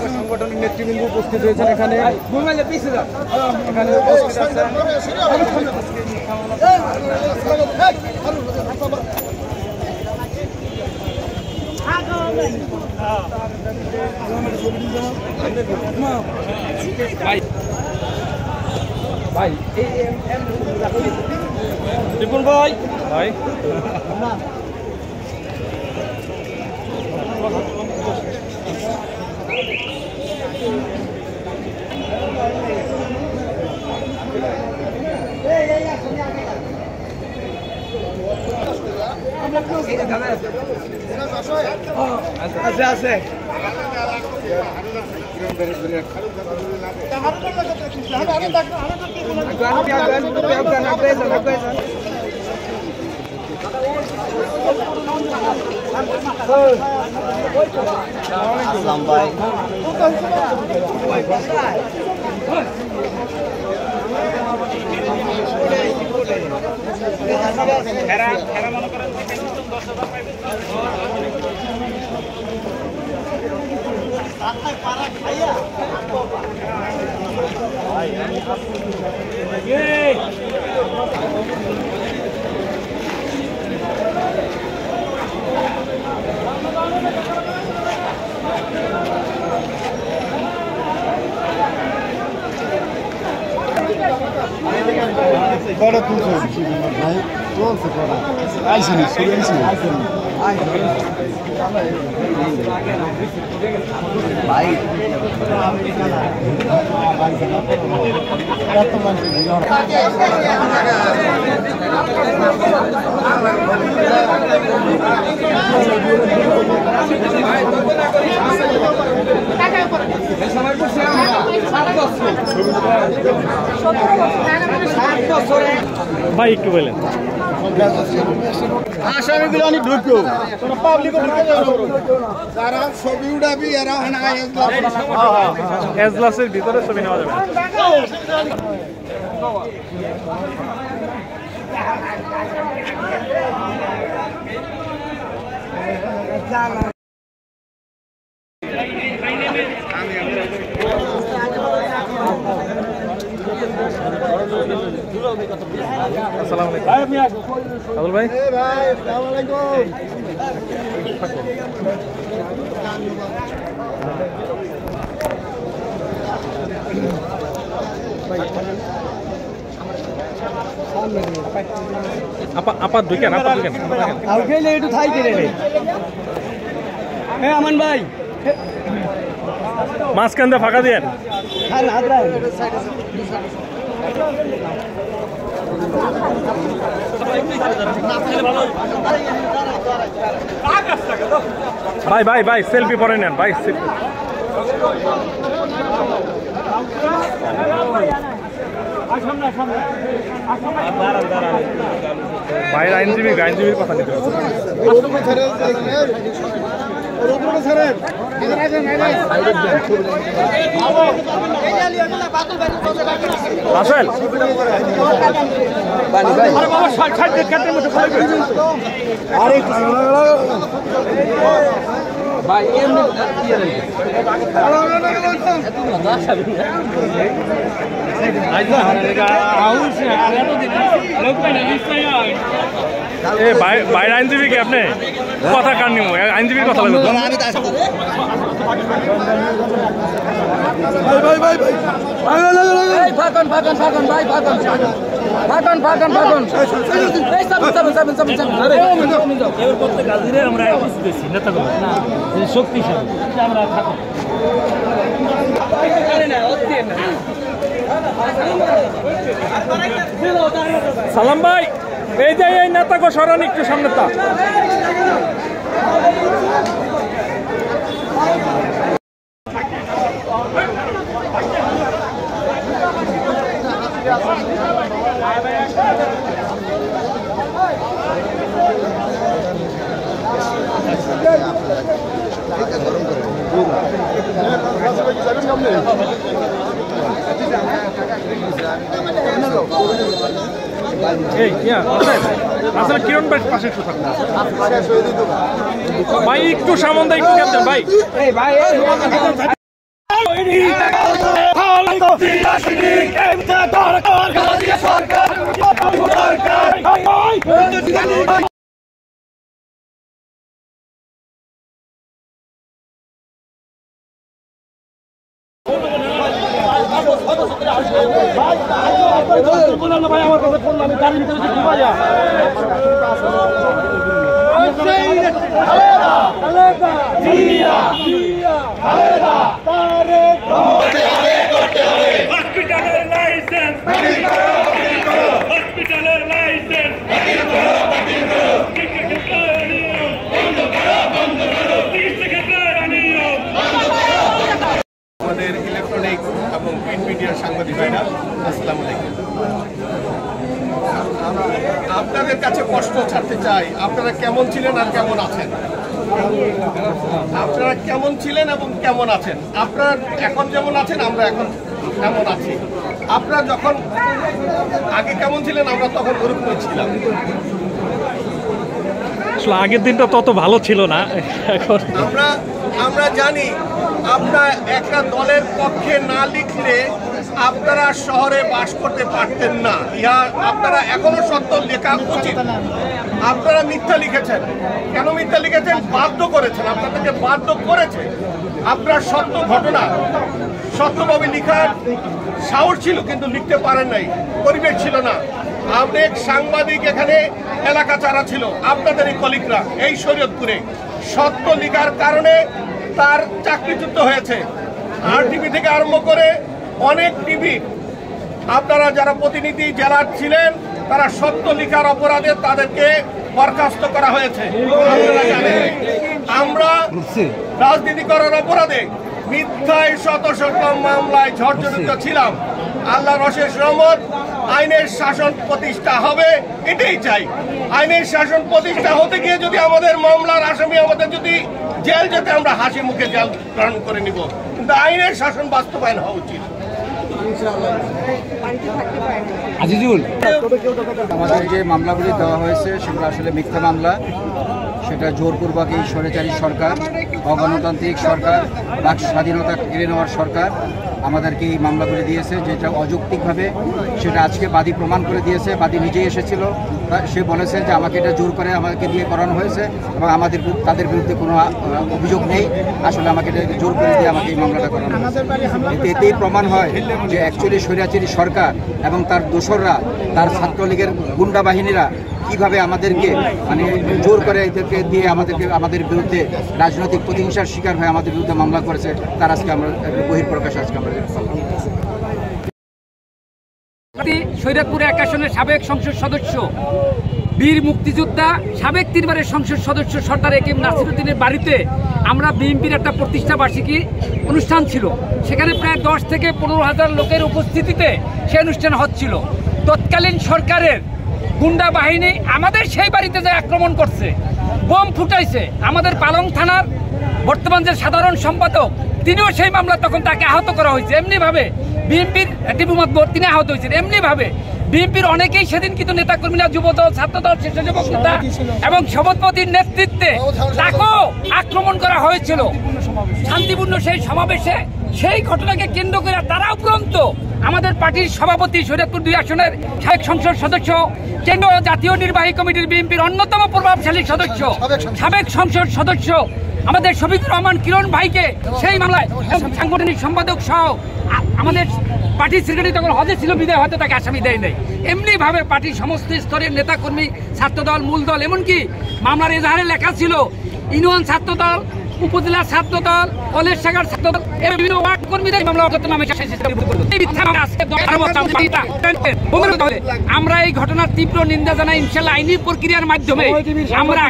সংগঠনের নেতৃবৃন্দ উপস্থিত হয়েছেন এখানে উপস্থিত আছেন ভাই রিপন ভাই ভাই আছে আছে Bora tudo. Vai, pronto, bora. Ai, sim, silêncio. Vai. ভাই একটু বলেন আসামিগুলো অনেক ঢুকো পাবলিক যারা ছবি উঠাবি এরা এজলাসের ভিতরে ছবি নেওয়া যাবে আসসালামু আলাইকুম আবুল ভাই ভাই আসসালামু আলাইকুম আপা ঢুকেন একটু থাই কেড়ে রে হ্যাঁ আমান ভাই মাঝখান দিয়ে ফাঁকা দিয়েন ভাই ভাই ভাই সেলফি পরে নেন ভাই ভাইয়ের আইনজীবীর কথা নিতে হবে রাসেল ভাই বাইরে আইনজীবী কি আপনি কথা কার নিব আইনজীবীর কথা লাগবে শক্তিশালী আমরা সালাম ভাই এই যে এই নেতাকে সরান একটু সামনে তা আসলে কিরণ ভাই পাশে একটু থাকবে ভাই একটু সামন একটু ভাই ভাই আমার কাছে ফোন আমি গাড়ির ভিতরে কি বাজা হসপিটালের লাইসেন্স হসপিটালের লাইসেন্স আমাদের ইলেকট্রনিক এবং প্রিন্ট মিডিয়ার সাংবাদিক ভাইরা আসসালামু আলাইকুম। আপনাদের কাছে প্রশ্ন ছাড়তে চাই, আপনারা কেমন ছিলেন আর কেমন আছেন? আপনারা কেমন ছিলেন এবং কেমন আছেন? আপনারা এখন যেমন আছেন আমরা এখন কেমন আছি? আপনারা যখন আগে কেমন ছিলেন আমরা তখন ওরকম ছিলাম। আসলে আগের দিনটা তত ভালো ছিল না এখন আমরা জানি আপনারা একটা দলের পক্ষে না লিখলে আপনারা শহরে বাস করতে পারতেন না। ইহা আপনারা এখনো সত্য লেখা উচিত। আপনারা মিথ্যা লিখেছেন। কেন মিথ্যা লিখেছেন? বাধ্য করেছেন, আপনাদেরকে বাধ্য করেছে। আপনার সত্য ঘটনা সত্যভাবে লিখার সাহস ছিল কিন্তু লিখতে পারেন নাই, পরিবেশ ছিল না। অনেক সাংবাদিক এখানে এলাকা ছাড়া ছিল, আপনাদেরই কলিগরা এই শরীয়তপুরে সত্য লিখার কারণে তার চাকরিচ্যুত হয়েছে। আর টিভি থেকে আরম্ভ করে অনেক টিভি আপনারা যারা প্রতিনিধি জেলার ছিলেন তারা সত্য লিখার অপরাধে তাদেরকে বরখাস্ত করা হয়েছে। আপনারা জানেন আমরা রাজনীতি করার অপরাধে মিথ্যায় শত শত মামলায় জর্জরিত ছিলাম। আল্লাহর অশেষ রহমত, আইনের শাসন প্রতিষ্ঠা হবে, এটাই চাই। আইনের শাসন প্রতিষ্ঠা হতে গিয়ে যদি আমাদের মামলার আসামি আমাদের যদি জেল যেতে আমরা হাসি মুখে জেল গ্রহণ করে নিব, কিন্তু আইনের শাসন বাস্তবায়ন হওয়া উচিত। আজিজুল, আমাদের যে মামলাগুলি দেওয়া হয়েছে সেগুলো আসলে মিথ্যা মামলা। সেটা জোরপূর্বক এই স্বৈরাচারী সরকার, অগণতান্ত্রিক সরকার, বাক স্বাধীনতা কেড়ে নেওয়ার সরকার আমাদেরকে এই মামলাগুলি দিয়েছে, যেটা অযৌক্তিকভাবে সেটা আজকে বাদী প্রমাণ করে দিয়েছে। বাদী নিজেই এসেছিল, সে বলেছে যে আমাকে এটা জোর করে আমাকে দিয়ে করানো হয়েছে এবং তাদের বিরুদ্ধে কোনো অভিযোগ নেই। আসলে আমাকে এটা জোর করে দিয়ে আমাকে এই মামলাটা করানো হয়েছে। এতেই প্রমাণ হয় যে অ্যাকচুয়ালি স্বৈরাচারী সরকার এবং তার দোসররা, তার ছাত্রলীগের গুন্ডা বাহিনীরা কিভাবে আমাদেরকে মানে জোর করে এদেরকে দিয়ে আমাদের বিরুদ্ধে রাজনৈতিক প্রতিহিংসার শিকার হয়ে আমাদের বিরুদ্ধে মামলা করেছে, তার আজকে আমরা বহিঃপ্রকাশ আজকে আমরা শরীয়তপুর 1 আসনের সাবেক সংসদ সদস্য, বীর মুক্তিযোদ্ধা, সাবেক 3 বারের সংসদ সদস্য সর্দার এ কে এম নাসিরউদ্দিনের বাড়িতে আমরা বিএনপির একটা প্রতিষ্ঠা বার্ষিকী অনুষ্ঠান ছিল। সেখানে প্রায় 10 থেকে 15,000 লোকের উপস্থিতিতে সে অনুষ্ঠান হচ্ছিল। তৎকালীন সরকারের গুন্ডা বাহিনী আমাদের সেই বাড়িতে যে আক্রমণ করছে, বোম ফুটাইছে। আমাদের পালং থানার বর্তমান যে সাধারণ সম্পাদক তিনিও সেই মামলা তখন তাকে আহত করা হয়েছে। এমনিভাবে বিএনপির টিপু মাতবর তিনি আহত হয়েছেন। এমনিভাবে বিএনপির অনেকেই সেদিন কিন্তু নেতাকর্মীরা, যুবদল, ছাত্রদল, স্বেচ্ছাসেবক নেতা এবং সভাপতির নেতৃত্বে তাকেও আক্রমণ করা হয়েছিল শান্তিপূর্ণ সেই সমাবেশে। সেই ঘটনাকে কেন্দ্র করে তারা উপরন্ত আমাদের পার্টির সভাপতি, শরীয়তপুর 2 আসনের সাবেক সংসদ সদস্য, কেন্দ্রীয় জাতীয় নির্বাহী কমিটির বিএনপির অন্যতম প্রভাবশালী সদস্য, সাবেক সংসদ সদস্য আমাদের শফিকুর রহমান কিরণ ভাইকে সেই মামলায় সাংগঠনিক সম্পাদক সহ আমাদের পার্টির সেক্রেটারি তখন হজে ছিল বিদায়, হয়তো তাকে আসামি দেয় নাই। এমনিভাবে পার্টির সমস্ত স্তরের নেতাকর্মী, ছাত্রদল, মূল দল, এমনকি মামলার এজাহারে লেখা ছিল ইউনিয়ন ছাত্রদল, উপজেলা ছাত্রদল, কলেজ শাখার ছাত্রদল, বিভিন্ন ওয়ার্ড কর্মীদের মামলা নামে আমরা এই ঘটনার তীব্র নিন্দা জানাই। ইনশাআল্লাহ আইনি প্রক্রিয়ার মাধ্যমে আমরা